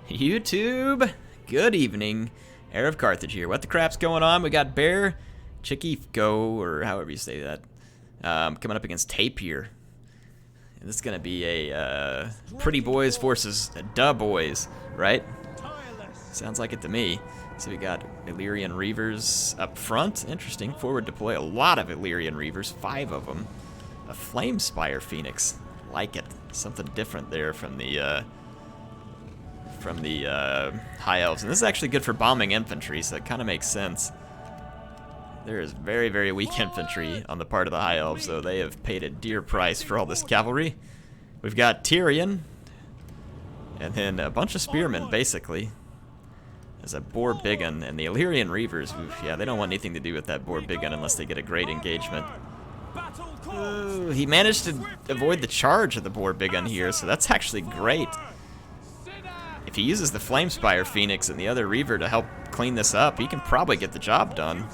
YouTube, good evening. HeirofCarthage here. What the crap's going on? We got Bear, Chicky Go, or however you say that, coming up against Tapir. And this is going to be a Pretty Boys versus Da Boys, right? Sounds like it to me. So we got Illyrian Reavers up front. Interesting. Forward deploy. A lot of Illyrian Reavers. 5 of them. A Flame Spire Phoenix. Like it. Something different there from the High Elves. And this is actually good for bombing infantry, so it kind of makes sense. There is very, very weak infantry on the part of the High Elves, though. They have paid a dear price for all this cavalry. We've got Tyrion, and then a bunch of spearmen, basically. There's a Boar Biggin, and the Illyrian Reavers, oof, yeah, they don't want anything to do with that Boar Biggin unless they get a great engagement. Ooh, he managed to avoid the charge of the Boar Biggin here, so that's actually great. If he uses the Flame Spire Phoenix and the other Reaver to help clean this up, he can probably get the job done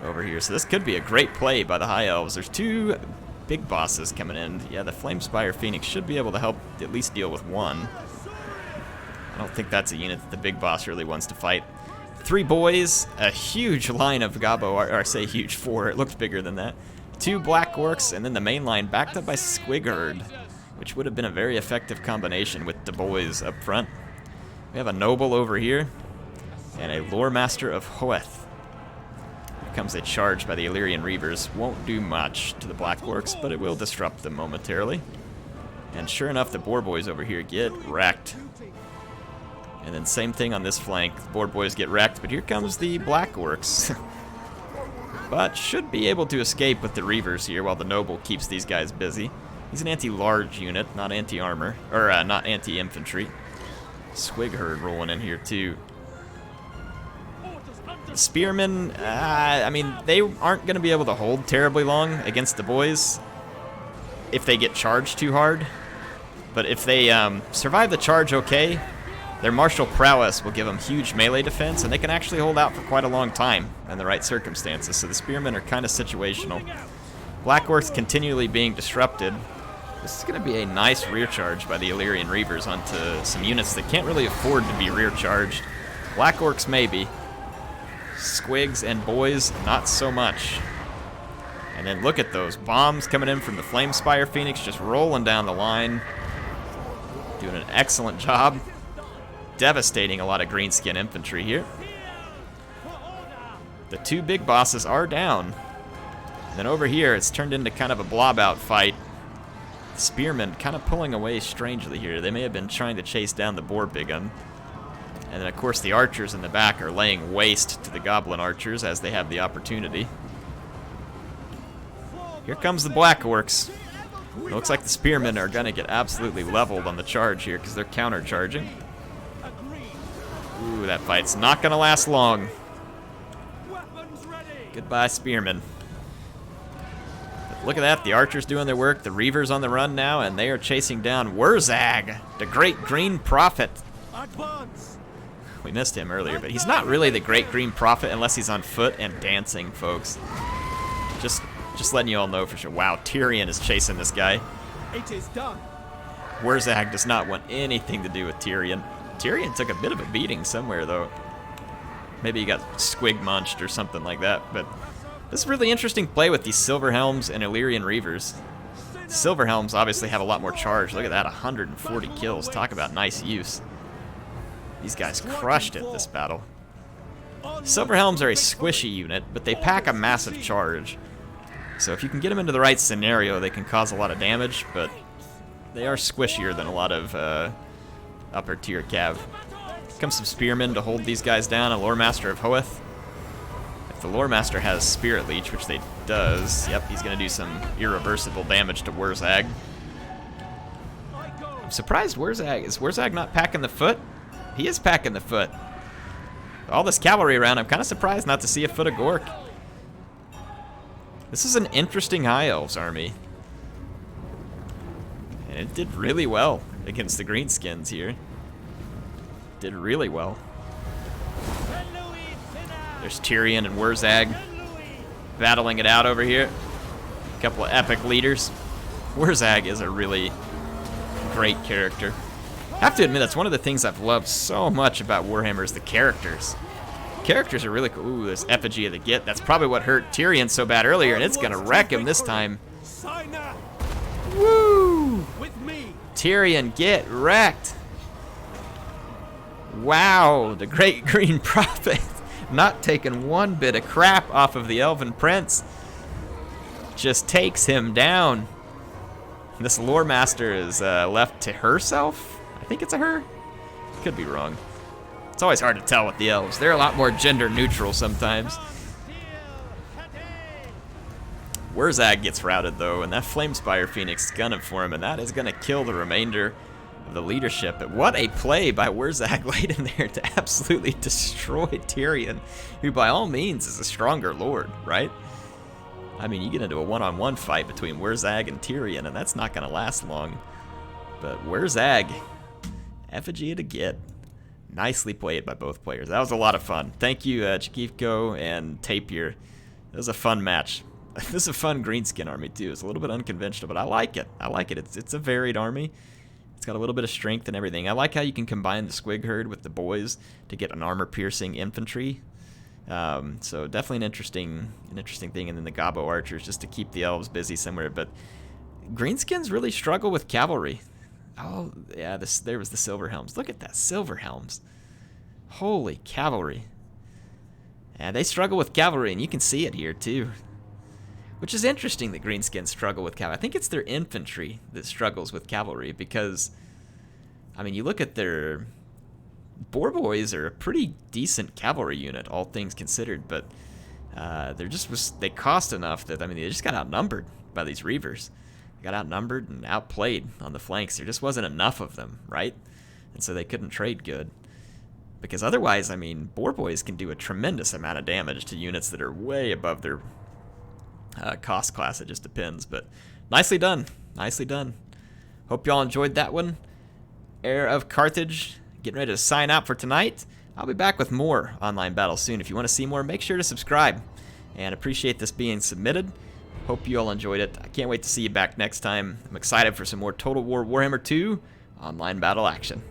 over here. So this could be a great play by the High Elves. There's 2 big bosses coming in. Yeah, the Flame Spire Phoenix should be able to help at least deal with one. I don't think that's a unit that the big boss really wants to fight. 3 boys, a huge line of Gobbo, or I say huge, 4, it looked bigger than that. 2 Black Orcs, and then the main line backed up by Squigherd, which would have been a very effective combination with the boys up front. We have a Noble over here, and a Lore Master of Hoeth. Here comes a charge by the Illyrian Reavers. Won't do much to the Black Orcs, but it will disrupt them momentarily. And sure enough, the Boar Boys over here get wrecked. And then same thing on this flank. The Boar Boys get wrecked, but here comes the Black Orcs. But should be able to escape with the Reavers here while the Noble keeps these guys busy. He's an anti-large unit, not anti-armor, or not anti-infantry. Squigherd rolling in here too. The Spearmen, I mean, they aren't going to be able to hold terribly long against the boys if they get charged too hard. But if they survive the charge okay, their martial prowess will give them huge melee defense, and they can actually hold out for quite a long time in the right circumstances. So the Spearmen are kind of situational. Black Orcs continually being disrupted. This is going to be a nice rear charge by the Illyrian Reavers onto some units that can't really afford to be rear charged. Black Orcs maybe. Squigs and boys, not so much. And then look at those bombs coming in from the Flame Spire Phoenix, just rolling down the line. Doing an excellent job. Devastating a lot of greenskin infantry here. The 2 big bosses are down. And then over here, it's turned into kind of a blob-out fight. Spearmen kind of pulling away strangely here. They may have been trying to chase down the Boar Biggin. And then, of course, the archers in the back are laying waste to the Goblin archers as they have the opportunity. Here comes the Black Orcs. It looks like the Spearmen are going to get absolutely leveled on the charge here because they're counter-charging. Ooh, that fight's not going to last long. Goodbye, Spearmen. Look at that, the archers doing their work, the Reavers on the run now, and they are chasing down Wurzag, the Great Green Prophet. We missed him earlier, but he's not really the Great Green Prophet unless he's on foot and dancing, folks. Just letting you all know for sure. Wow, Tyrion is chasing this guy. It is done. Wurzag does not want anything to do with Tyrion. Tyrion took a bit of a beating somewhere, though. Maybe he got squig munched or something like that, but this is a really interesting play with these Silver Helms and Illyrian Reavers. Silver Helms obviously have a lot more charge. Look at that, 140 kills. Talk about nice use. These guys crushed it this battle. Silver Helms are a squishy unit, but they pack a massive charge. So if you can get them into the right scenario, they can cause a lot of damage, but they are squishier than a lot of upper tier cav. Comes some Spearmen to hold these guys down, a Lore Master of Hoeth. If the Lore Master has Spirit Leech, which they does, yep, he's going to do some irreversible damage to Wurzag. I'm surprised Wurzag, is Wurzag not packing the foot? He is packing the foot. All this cavalry around, I'm kind of surprised not to see a foot of Gork. This is an interesting High Elves army. And it did really well against the Greenskins here. Did really well. There's Tyrion and Wurzag battling it out over here. A couple of epic leaders. Wurzag is a really great character. I have to admit, that's one of the things I've loved so much about Warhammer is the characters. Characters are really cool. Ooh, this effigy of the Git. That's probably what hurt Tyrion so bad earlier, and it's gonna wreck him this time. Woo! Tyrion, get wrecked. Wow, the Great Green Prophet not taking one bit of crap off of the Elven Prince. Just takes him down. This lore master is left to herself. I think it's a her. Could be wrong. It's always hard to tell with the elves. They're a lot more gender neutral sometimes. WARZAG gets routed though, and that Flamespire Phoenix is gunning for him, and that is gonna kill the remainder of the leadership. But what a play by WARZAG late in there to absolutely destroy Tyrion, who by all means is a stronger lord, right? I mean, you get into a one-on-one fight between WARZAG and Tyrion, and that's not gonna last long. But WARZAG, effigy to get. Nicely played by both players. That was a lot of fun. Thank you, Chikivko and Tapir. It was a fun match. This is a fun greenskin army too. It's a little bit unconventional, but I like it. I like it. It's a varied army. It's got a little bit of strength and everything. I like how you can combine the Squig Herd with the boys to get an armor-piercing infantry. So definitely an interesting thing. And then the Gobbo archers just to keep the elves busy somewhere. But greenskins really struggle with cavalry. Oh, yeah, there was the Silver Helms. Look at that, Silver Helms. Holy cavalry. Yeah, they struggle with cavalry, and you can see it here, too. Which is interesting that greenskins struggle with cavalry. I think it's their infantry that struggles with cavalry, because, I mean, you look at their... Boar Boys are a pretty decent cavalry unit, all things considered, but they cost enough that, I mean, they just got outnumbered by these Reavers. Got outnumbered and outplayed on the flanks. There just wasn't enough of them, right? And so they couldn't trade good. Because otherwise, I mean, Boar Boys can do a tremendous amount of damage to units that are way above their cost class. It just depends. But nicely done. Nicely done. Hope y'all enjoyed that one. HeirofCarthage getting ready to sign out for tonight. I'll be back with more online battles soon. If you want to see more, make sure to subscribe. And appreciate this being submitted. Hope you all enjoyed it. I can't wait to see you back next time. I'm excited for some more Total War Warhammer 2 online battle action.